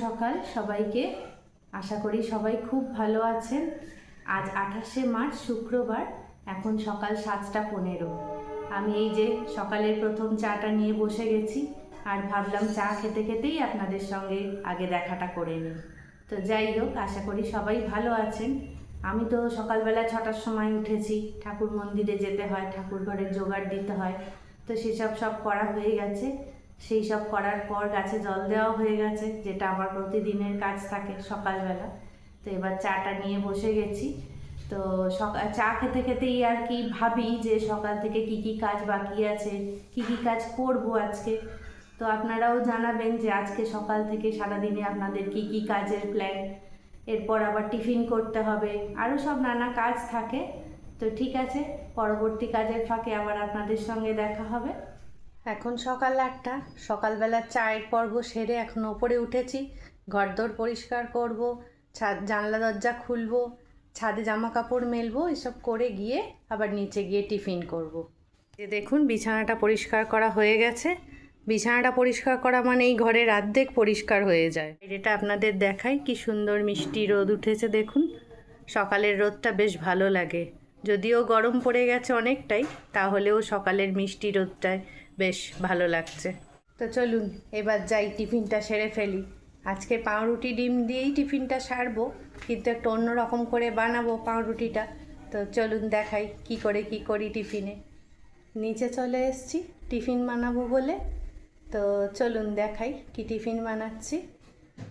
সকাল সবাইকে। আশা করি সবাই খুব ভালো আছেন। আজ 28শে মার্চ শুক্রবার, এখন সকাল 7টা 15। আমি এই যে সকালের প্রথম চাটা নিয়ে বসে গেছি, আর ভাবলাম চা খেতে খেতেই আপনাদের সঙ্গে আগে দেখাটা করে নিই। তো যাই হোক, আশা করি সবাই ভালো আছেন। আমি তো সকালবেলা 6টার সময় উঠেছি, ঠাকুর মন্দিরে যেতে হয়, ঠাকুর ঘরের জোগাড় দিতে হয়, তো সেসব করা হয়ে গেছে। সেই সব করার পর গাছে জল দেওয়া হয়ে গেছে, যেটা আমার প্রতিদিনের কাজ থাকে সকালবেলা। তো এবার চাটা নিয়ে বসে গেছি। তো চা খেতে খেতেই আর কি ভাবি যে সকাল থেকে কি কি কাজ বাকি আছে, কি কি কাজ করব আজকে। তো আপনারাও জানাবেন যে আজকে সকাল থেকে সারাদিনে আপনাদের কি কি কাজের প্ল্যান। এরপর আবার টিফিন করতে হবে, আরও সব নানা কাজ থাকে। তো ঠিক আছে, পরবর্তী কাজের ফাঁকে আবার আপনাদের সঙ্গে দেখা হবে। এখন সকাল 8টা, সকালবেলা চায়ের পর্ব সেরে এখন ওপরে উঠেছি। ঘরদোর পরিষ্কার করব, জানলা দরজা খুলবো, ছাদে জামা কাপড় মেলবো, এসব করে গিয়ে আবার নিচে গিয়ে টিফিন করব। যে দেখুন, বিছানাটা পরিষ্কার করা হয়ে গেছে। বিছানাটা পরিষ্কার করা মানে এই ঘরের অর্ধেক পরিষ্কার হয়ে যায়। এটা আপনাদের দেখাই, কি সুন্দর মিষ্টি রোদ উঠেছে দেখুন। সকালের রোদটা বেশ ভালো লাগে, যদিও গরম পড়ে গেছে অনেকটাই, তাহলেও সকালের মিষ্টি রোদটায় বেশ ভালো লাগছে। তো চলুন এবার যাই, টিফিনটা সেরে ফেলি। আজকে পাউরুটি ডিম দিয়েই টিফিনটা সারবো, কিন্তু একটু অন্যরকম করে বানাবো পাউরুটিটা। তো চলুন দেখাই কি করি টিফিনে। নিচে চলে এসেছি টিফিন বানাবো বলে। তো চলুন দেখাই কি টিফিন বানাচ্ছি।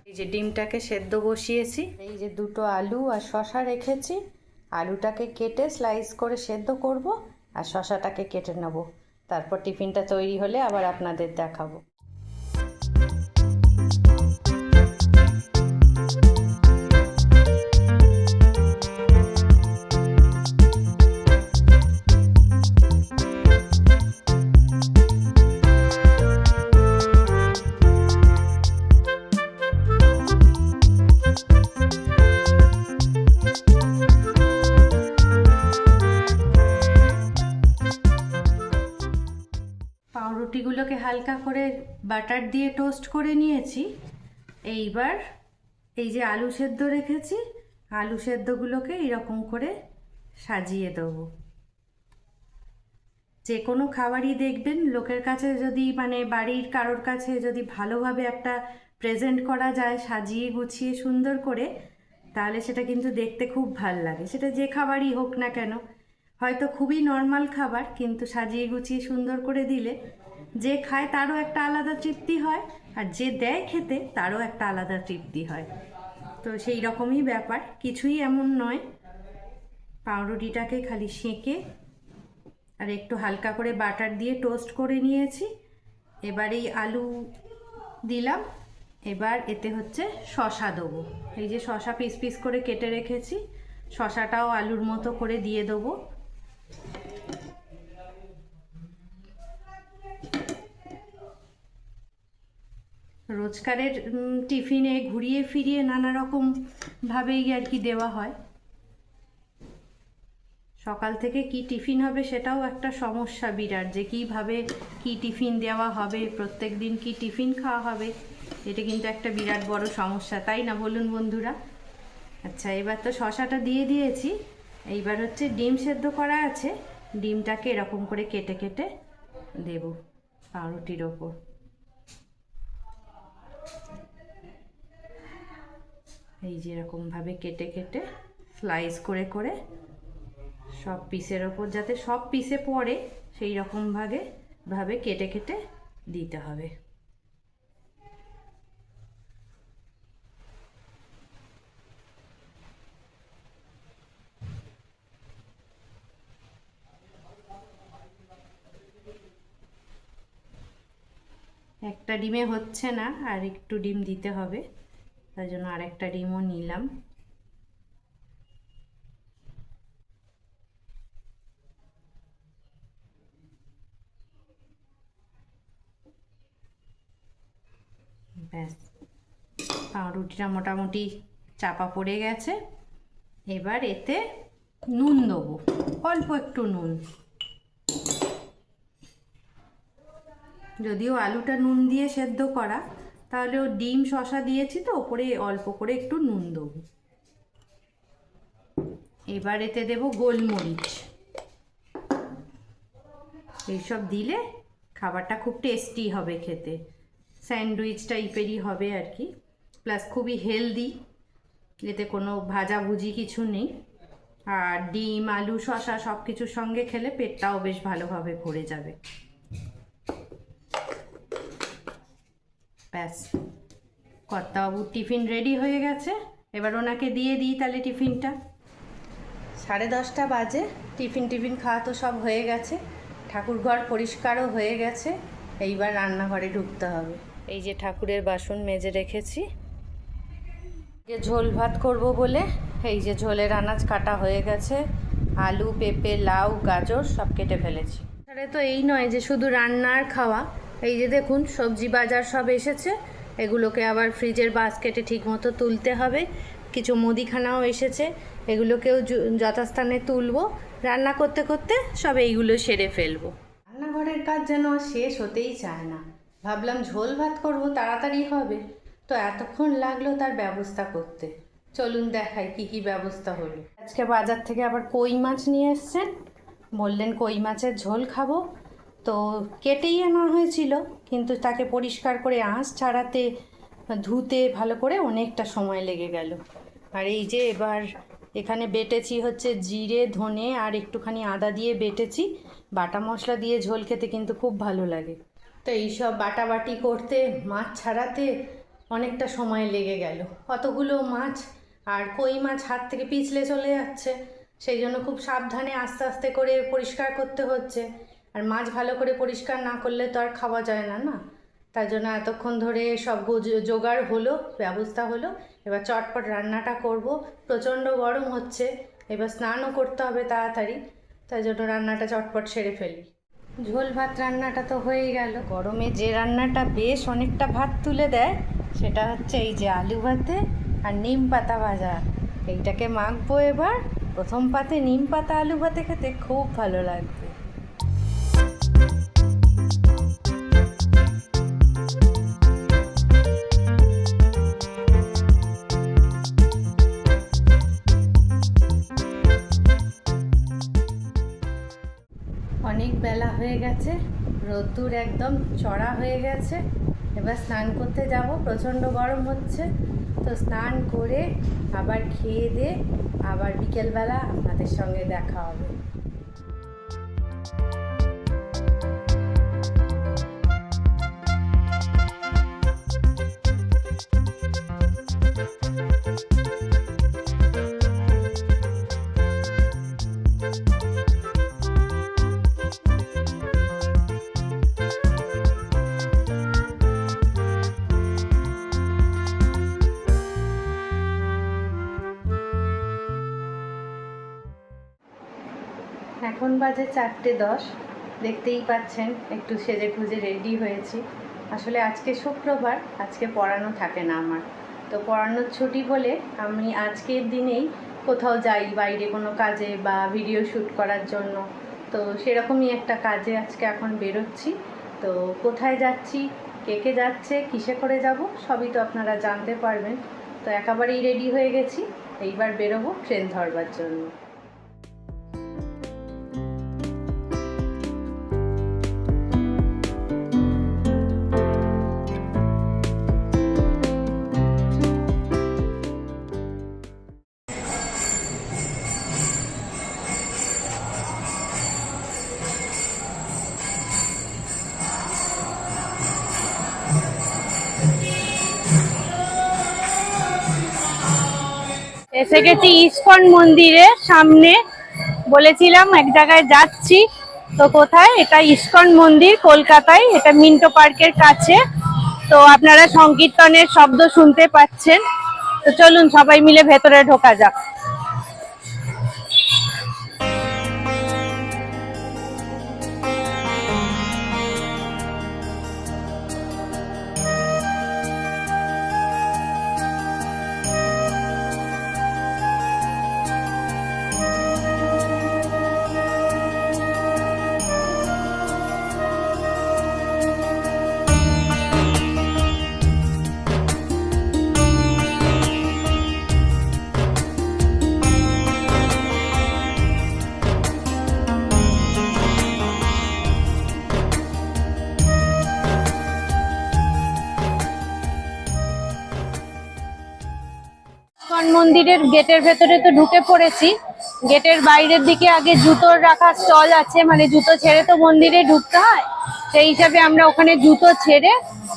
এই যে ডিমটাকে সেদ্ধ বসিয়েছি, এই যে দুটো আলু আর শশা রেখেছি। আলুটাকে কেটে স্লাইস করে সেদ্ধ করব, আর শশাটাকে কেটে নেব। তারপর টিফিনটা তৈরি হলে আবার আপনাদের দেখাবো। পাউরুটিগুলোকে হালকা করে বাটার দিয়ে টোস্ট করে নিয়েছি। এইবার এই যে আলু সেদ্ধ রেখেছি, আলু সেদ্ধগুলোকে এরকম করে সাজিয়ে দেবো। যে কোনো খাবারই দেখবেন, লোকের কাছে যদি মানে বাড়ির কারোর কাছে যদি ভালোভাবে একটা প্রেজেন্ট করা যায়, সাজিয়ে গুছিয়ে সুন্দর করে, তাহলে সেটা কিন্তু দেখতে খুব ভাল লাগে। সেটা যে খাবারই হোক না কেন, হয়তো খুবই নর্মাল খাবার, কিন্তু সাজিয়ে গুছিয়ে সুন্দর করে দিলে যে খায় তারও একটা আলাদা তৃপ্তি হয়, আর যে দেয় খেতে তারও একটা আলাদা তৃপ্তি হয়। তো সেই রকমই ব্যাপার, কিছুই এমন নয়। পাউরুটিটাকে খালি সেঁকে আর একটু হালকা করে বাটার দিয়ে টোস্ট করে নিয়েছি। এবার এই আলু দিলাম, এবার এতে হচ্ছে শশা দেবো। এই যে শশা পিস পিস করে কেটে রেখেছি, শশাটাও আলুর মতো করে দিয়ে দেবো। রোজকারের টিফিনে ঘুরিয়ে ফিরিয়ে নানা রকম ভাবেই আর কি দেওয়া হয়। সকাল থেকে কি টিফিন হবে সেটাও একটা সমস্যা বিরাট, যে কীভাবে কি টিফিন দেওয়া হবে, প্রত্যেক দিন কি টিফিন খাওয়া হবে, এটা কিন্তু একটা বিরাট বড় সমস্যা, তাই না বলুন বন্ধুরা? আচ্ছা, এবার তো শশাটা দিয়ে দিয়েছি, এইবার হচ্ছে ডিম সেদ্ধ করা আছে, ডিমটাকে এরকম করে কেটে কেটে দেব পাউরুটির ওপর। এই যে এরকমভাবে কেটে কেটে স্লাইস করে করে সব পিসের ওপর যাতে সব পিসে পড়ে সেই রকমভাবে কেটে কেটে দিতে হবে। একটা ডিমে হচ্ছে না, আর একটু ডিম দিতে হবে, তার জন্য আরেকটা ডিমও নিলাম। ব্যাস, পাউরুটিটা মোটামুটি চাপা পড়ে গেছে। এবার এতে নুন দেবো, অল্প একটু নুন। যদিও আলুটা নুন দিয়ে সেদ্ধ করা, তাহলে ও ডিম শসা দিয়েছি তো ওপরে অল্প করে একটু নুন দেবো। এবার এতে দেবো গোলমরিচ। এইসব দিলে খাবারটা খুব টেস্টি হবে খেতে, স্যান্ডউইচ টাইপেরই হবে আর কি, প্লাস খুবই হেলদি, এতে কোনো ভাজাভুজি কিছু নেই। আর ডিম আলু শসা সব কিছুর সঙ্গে খেলে পেটটাও বেশ ভালোভাবে ভরে যাবে। ব্যাস, কর্তাবাবুর টিফিন রেডি হয়ে গেছে, এবার ওনাকে দিয়ে দিই তাহলে টিফিনটা। 10:30 বাজে, টিফিন খাওয়া তো সব হয়ে গেছে, ঠাকুরঘর পরিষ্কারও হয়ে গেছে, এইবার রান্নাঘরে ঢুকতে হবে। এই যে ঠাকুরের বাসন মেজে রেখেছি, যে ঝোল ভাত করব বলে এই যে ঝোলের আনাজ কাটা হয়ে গেছে, আলু পেঁপে লাউ গাজর সব কেটে ফেলেছি। তাহলে তো এই নয় যে শুধু রান্না আর খাওয়া, এই যে দেখুন সবজি বাজার সব এসেছে, এগুলোকে আবার ফ্রিজের বাস্কেটে ঠিকমতো তুলতে হবে। কিছু মুদিখানাও এসেছে, এগুলোকেও যথাস্থানে তুলবো। রান্না করতে করতে সব এইগুলো সেরে ফেলবো। রান্নাঘরের কাজ যেন শেষ হতেই চায় না। ভাবলাম ঝোল ভাত করব, তাড়াতাড়ি হবে, তো এতক্ষণ লাগলো তার ব্যবস্থা করতে। চলুন দেখাই কি কি ব্যবস্থা হলো। আজকে বাজার থেকে আবার কই মাছ নিয়ে এসছেন, বললেন কই মাছের ঝোল খাবো, তো কেটেই আনা হয়েছিল, কিন্তু তাকে পরিষ্কার করে আঁশ ছাড়াতে ধুতে ভালো করে অনেকটা সময় লেগে গেল। আর এই যে এবার এখানে বেটেছি হচ্ছে জিরে ধনে আর একটুখানি আদা দিয়ে বেটেছি, বাটা মশলা দিয়ে ঝোল খেতে কিন্তু খুব ভালো লাগে। তো এইসব বাটাবাটি করতে মাছ ছাড়াতে অনেকটা সময় লেগে গেল। কতগুলো মাছ, আর কই মাছ হাত থেকে পিছলে চলে যাচ্ছে, সেই জন্য খুব সাবধানে আস্তে আস্তে করে পরিষ্কার করতে হচ্ছে। আর মাছ ভালো করে পরিষ্কার না করলে তো আর খাওয়া যায় না, না? তার জন্য এতক্ষণ ধরে সব জোগাড় হলো, ব্যবস্থা হলো। এবার চটপট রান্নাটা করব। প্রচণ্ড গরম হচ্ছে, এবার স্নানও করতে হবে তাড়াতাড়ি, তাই জন্য রান্নাটা চটপট সেরে ফেলি। ঝোল ভাত রান্নাটা তো হয়েই গেল। গরমে যে রান্নাটা বেশ অনেকটা ভাত তুলে দেয় সেটা হচ্ছে এই যে আলু ভাতে আর নিম পাতা ভাজা। এইটাকে মাখবো এবার। প্রথম পাতে নিম পাতা আলু ভাতে খেতে খুব ভালো লাগবে। অনেক বেলা হয়ে গেছে, রোদ্দুর একদম চড়া হয়ে গেছে। এবার স্নান করতে যাব, প্রচণ্ড গরম হচ্ছে, তো স্নান করে আবার খেয়ে দিয়ে আবার বিকেলবেলা আপনাদের সঙ্গে দেখা হবে। এখন বাজে 4:10, দেখতেই পাচ্ছেন একটু সেজে খুঁজে রেডি হয়েছি। আসলে আজকে শুক্রবার, আজকে পড়ানো থাকে না আমার, তো পড়ানোর ছুটি বলে আমি আজকের দিনেই কোথাও যাই বাইরে কোনো কাজে বা ভিডিও শ্যুট করার জন্য। তো সেরকমই একটা কাজে আজকে এখন বেরোচ্ছি। তো কোথায় যাচ্ছি, কে কে যাচ্ছে, কিসে করে যাব, সবই তো আপনারা জানতে পারবেন। তো একেবারেই রেডি হয়ে গেছি, এইবার বেরোবো ট্রেন ধরবার জন্য। এসে গেছি ইস্কন মন্দিরের সামনে। বলেছিলাম এক জায়গায় যাচ্ছি, তো কোথায়? এটা ইস্কন মন্দির, কলকাতায়, এটা মিন্টো পার্কের কাছে। তো আপনারা সংকীর্তনের শব্দ শুনতে পাচ্ছেন। তো চলুন সবাই মিলে ভেতরে ঢোকা যাক। ইস্কন মন্দিরের গেটের ভেতরে তো ঢুকে পড়েছি। গেটের বাইরের দিকে আগে জুতোর রাখার স্টল আছে, মানে জুতো ছেড়ে তো মন্দিরে ঢুকতে হয়, সেই হিসাবে আমরা ওখানে জুতো ছেড়ে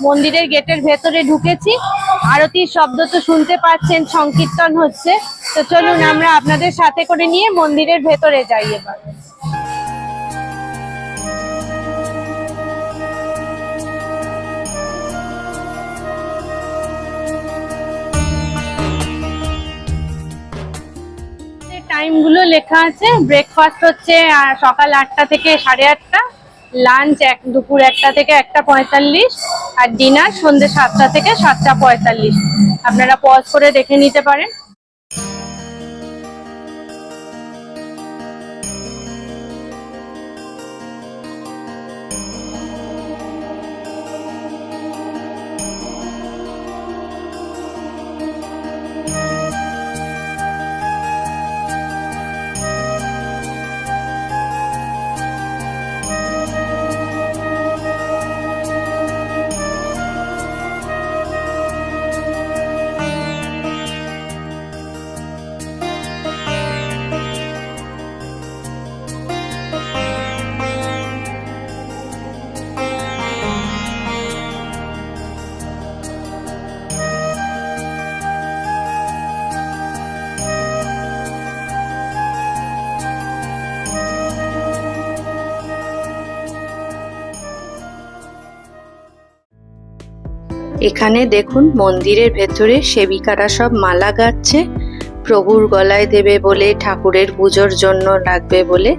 মন্দিরের গেটের ভেতরে ঢুকেছি। আরতির শব্দ তো শুনতে পাচ্ছেন, সংকীর্তন হচ্ছে। তো চলুন আমরা আপনাদের সাথে করে নিয়ে মন্দিরের ভেতরে যাই এবার। টাইমগুলো লেখা আছে। ব্রেকফাস্ট হচ্ছে সকাল 8টা থেকে 8:30, লাঞ্চ দুপুর 1টা থেকে 1:45, আর ডিনার সন্ধ্যে 7টা থেকে 7:45। আপনারা পজ করে দেখে নিতে পারেন। এখানে দেখুন মন্দিরের ভেতরে সেবিকারা সব মালা গাচ্ছে, প্রভুর গলায় দেবে বলে, ঠাকুরের পুজোর জন্য লাগবে বলে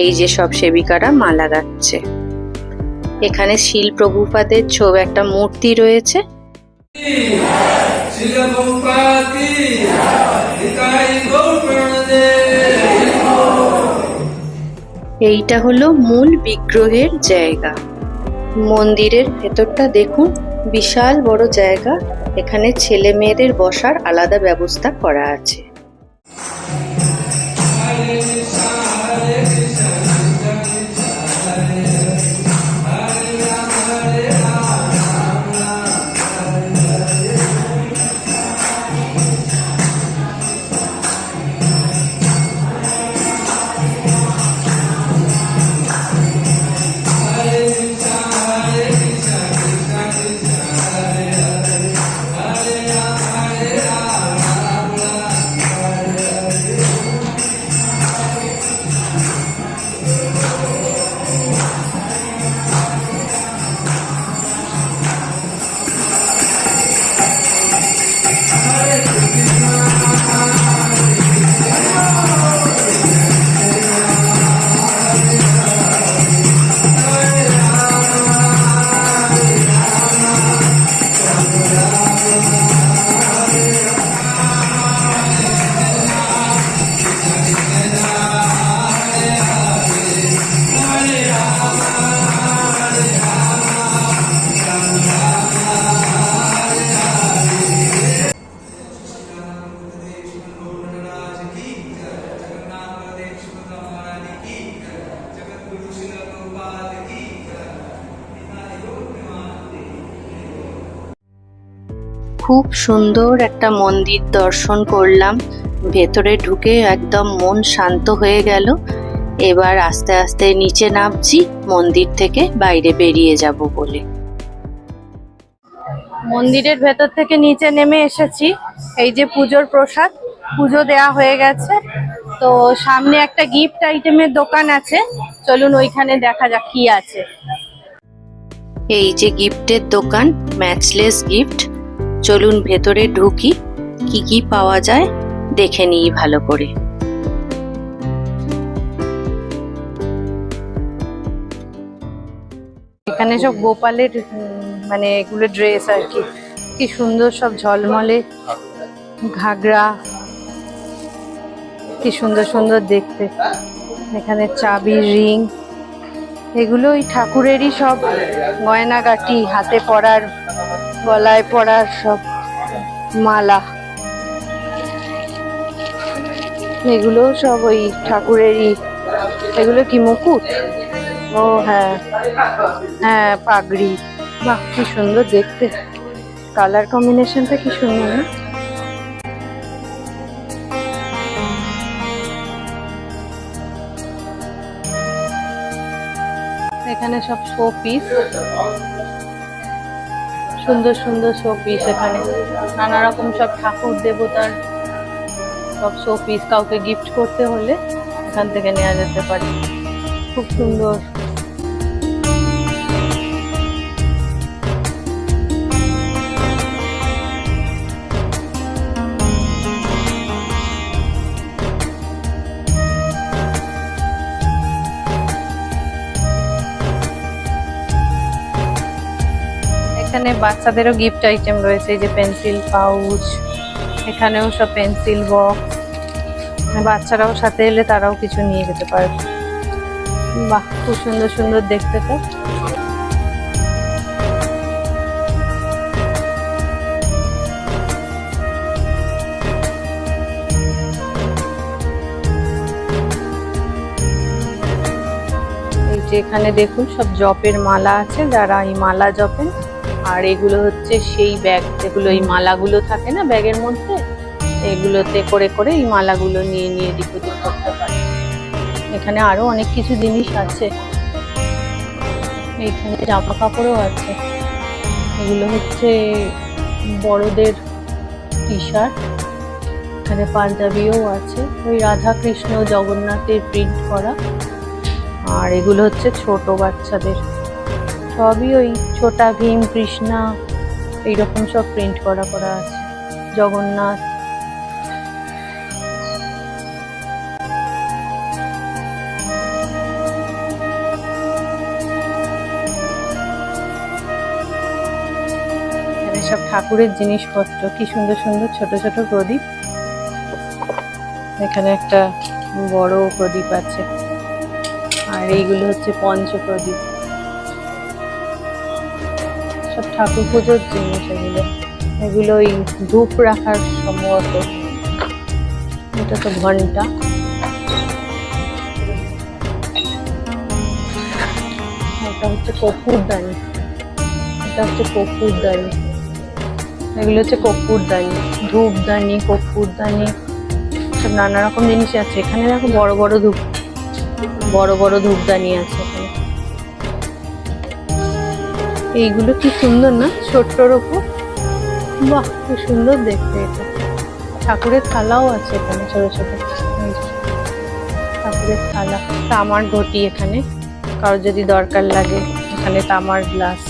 এই যে সব সেবিকারা মালা গাচ্ছে। এখানে শিল প্রভুপাদের ছবি একটা মূর্তি রয়েছে। এইটা হলো মূল বিগ্রহের জায়গা। মন্দিরের ভেতরটা দেখুন, বিশাল বড় জায়গা। এখানে ছেলে মেয়েদের বসার আলাদা ব্যবস্থা করা আছে। খুব সুন্দর একটা মন্দির দর্শন করলাম। ভেতরে ঢুকে একদম মন শান্ত হয়ে গেল। এবার আস্তে আস্তে নিচে নামছি মন্দির থেকে বাইরে বেরিয়ে যাব বলে। মন্দিরের ভেতর থেকে নিচে নেমে এসেছি। এই যে পুজোর প্রসাদ, পুজো দেয়া হয়ে গেছে। তো সামনে একটা গিফট আইটেমের দোকান আছে, চলুন ওইখানে দেখা যাক কি আছে। এই যে গিফটের দোকান, ম্যাচলেস গিফট। চলুন ভেতরে ঢুকি, কি কি পাওয়া যায় দেখে নিই ভালো করে। এখানে সব গোপালের মানে এগুলো ড্রেস আর কি, কি সুন্দর সব ঝলমলে ঘাগরা, কি সুন্দর সুন্দর দেখতে। এখানে চাবি, রিং, এগুলো ওই ঠাকুরেরই সব গয়নাগাটি, হাতে পরার, গলায় পরার সব মালা, এগুলো সব ওই ঠাকুরেরই। এগুলো কি মুকুট? ও হ্যাঁ হ্যাঁ, পাগড়ি। বাহ, কি সুন্দর দেখতে, কালার কম্বিনেশনটা কি সুন্দর না? এখানে সব শো পিস, সুন্দর সুন্দর শো পিস, এখানে নানা রকম সব ঠাকুর দেবতার সব শো পিস, কাউকে গিফট করতে হলে এখান থেকে নেওয়া যেতে পারে। খুব সুন্দর। এখানে বাচ্চাদেরও গিফট আইটেম রয়েছে, এই যে পেন্সিল পাউচ, এখানেও সব পেন্সিল বক্স, বাচ্চারাও সাথে এলে তারাও কিছু নিয়ে যেতে পারে। বাহ, খুব সুন্দর সুন্দর দেখতে তো। এই যে এখানে দেখুন সব জপের মালা আছে, যারা এই মালা জপেন। আর এগুলো হচ্ছে সেই ব্যাগ, যেগুলো এই মালাগুলো থাকে না ব্যাগের মধ্যে, এগুলোতে করে করে এই মালাগুলো নিয়ে নিয়ে এদিক ওদিক করতে পারে। এখানে আরো অনেক কিছু জিনিস আছে, এইখানে জামা কাপড়ও আছে। এগুলো হচ্ছে বড়দের টি শার্ট, এখানে পাঞ্জাবিও আছে, ওই রাধা কৃষ্ণ জগন্নাথের প্রিন্ট করা। আর এগুলো হচ্ছে ছোট বাচ্চাদের, সবই ওই ছোটা ভীম, কৃষ্ণা, এইরকম সব প্রিন্ট করা করা আছে, জগন্নাথ। সব ঠাকুরের জিনিসপত্র, কি সুন্দর সুন্দর ছোট ছোট প্রদীপ। এখানে একটা বড় প্রদীপ আছে, আর এইগুলো হচ্ছে পঞ্চপ্রদীপ, সব ঠাকুর পুজোর জিনিস এগুলো। এগুলো ওই ধূপ রাখার সম্ভবত, এটা তো ঘন্টা। এটা হচ্ছে কর্পূরদানি, এটা হচ্ছে কর্পূরদানি, এগুলো হচ্ছে কর্পূরদানি, ধূপদানি, কর্পূরদানি, সব নানা রকম জিনিস আছে। এখানে দেখো বড় বড় ধূপদানি আছে এখানে। এইগুলো কি সুন্দর না, ছোট্টর ওপর, বাহ কি সুন্দর দেখতে। এটা ঠাকুরের থালাও আছে এখানে, ছোট ছোট ঠাকুরের থালা। তামার ঘটি, এখানে কারো যদি দরকার লাগে, এখানে তামার গ্লাস।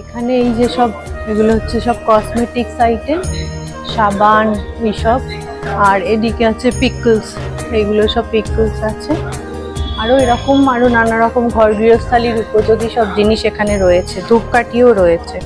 এখানে এই যে সব, এগুলো হচ্ছে সব কসমেটিক্স আইটেম, সাবান এইসব। আর এদিকে আছে পিকলস, এইগুলো সব পিকলস আছে। আরো এরকম আরো নানা রকম ঘর গৃহস্থালির উপযোগী সব জিনিস এখানে রয়েছে, ধূপকাঠিও রয়েছে।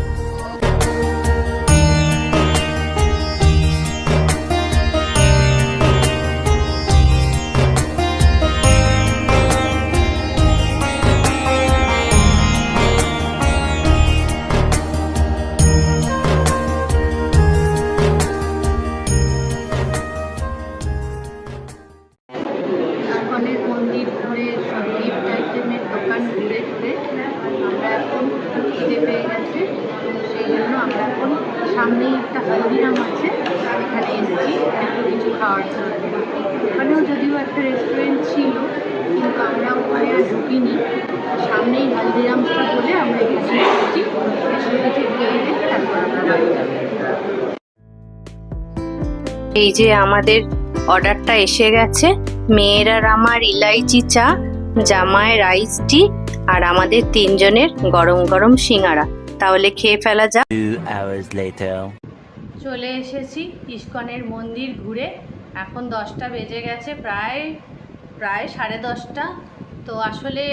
ইস্কনের মন্দির ঘুরে, সব গিফট আইটেমের দোকান ঘুরে ঘুরে আমরা এখন খিদে পেয়ে গেছে, সেই জন্য আমরা এখন সামনেই একটা হলদিরাম আছে, এখানে এসেছি একটু কিছু খাওয়ার জন্য। ওখানেও যদিও একটা রেস্টুরেন্ট ছিল, কিন্তু আমরা ওখানে আর ঢুকিনি। সামনেই হলদিরামসটা বলে আমরা এখানে এসেছি, এসে কিছু খেয়ে দিয়ে তারপর আমরা বাড়ি যাব। এই যে আমাদের অর্ডারটা এসে গেছে, মেয়ের আর আমার ইলাইচি চা, জামায় রাইস টি, আর আমাদের তিনজনের গরম গরম সিঙ্গারা। তাহলে খেয়ে ফেলা যাক। 2 hours later. চলে এসেছি ইস্কনের মন্দির ঘুরে, এখন 10টা বেজে গেছে, প্রায় 10:30। তো আসলে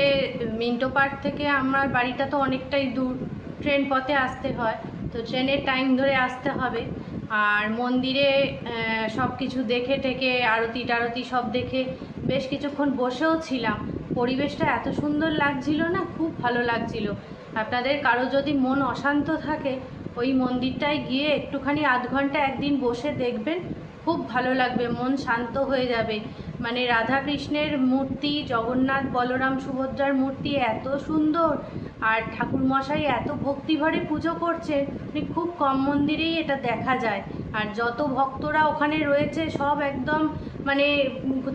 মিন্টো পার্ক থেকে আমার বাড়িটা তো অনেকটাই দূর, ট্রেন পথে আসতে হয়, তো ট্রেনের টাইম ধরে আসতে হবে। আর মন্দিরে সব কিছু দেখে টেকে আরতি টারতি সব দেখে বেশ কিছুক্ষণ বসেও ছিলাম। পরিবেশটা এত সুন্দর লাগছিল না, খুব ভালো লাগছিল। আপনাদের কারো যদি মন অশান্ত থাকে, ওই মন্দিরটায় গিয়ে একটুখানি আধ ঘন্টা একদিন বসে দেখবেন, খুব ভালো লাগবে, মন শান্ত হয়ে যাবে। মানে রাধা কৃষ্ণের মূর্তি, জগন্নাথ বলরাম সুভদ্রার মূর্তি এত সুন্দর, আর ঠাকুরমশাই এত ভক্তিভরে পুজো করছে, মানে খুব কম মন্দিরেই এটা দেখা যায়। আর যত ভক্তরা ওখানে রয়েছে সব একদম মানে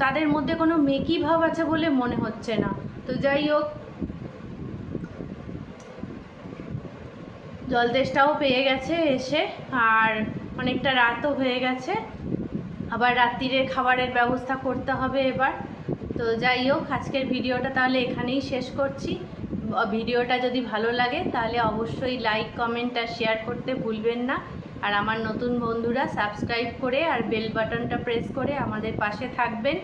তাদের মধ্যে কোনো মেকি ভাব আছে বলে মনে হচ্ছে না। তো যাই হোক, জল তেষ্টাও পেয়ে গেছে এসে, আর অনেকটা রাতও হয়ে গেছে, আবার রাত্রিরের খাবারের ব্যবস্থা করতে হবে এবার। তো যাই হোক, আজকের ভিডিওটা তাহলে এখানেই শেষ করছি। ভিডিওটা যদি ভালো লাগে তাহলে অবশ্যই লাইক, কমেন্ট আর শেয়ার করতে ভুলবেন না। আর আমার নতুন বন্ধুরা সাবস্ক্রাইব করে আর বেল বাটনটা প্রেস করে আমাদের পাশে থাকবেন।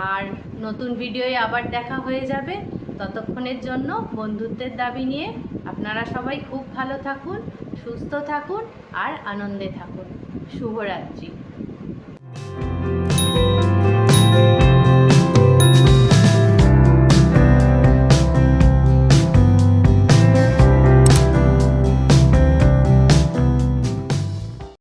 আর নতুন ভিডিওয়ে আবার দেখা হয়ে যাবে। ততক্ষণের জন্য বন্ধুত্বের দাবি নিয়ে আপনারা সবাই খুব ভালো থাকুন, সুস্থ থাকুন আর আনন্দে থাকুন। শুভরাত্রি।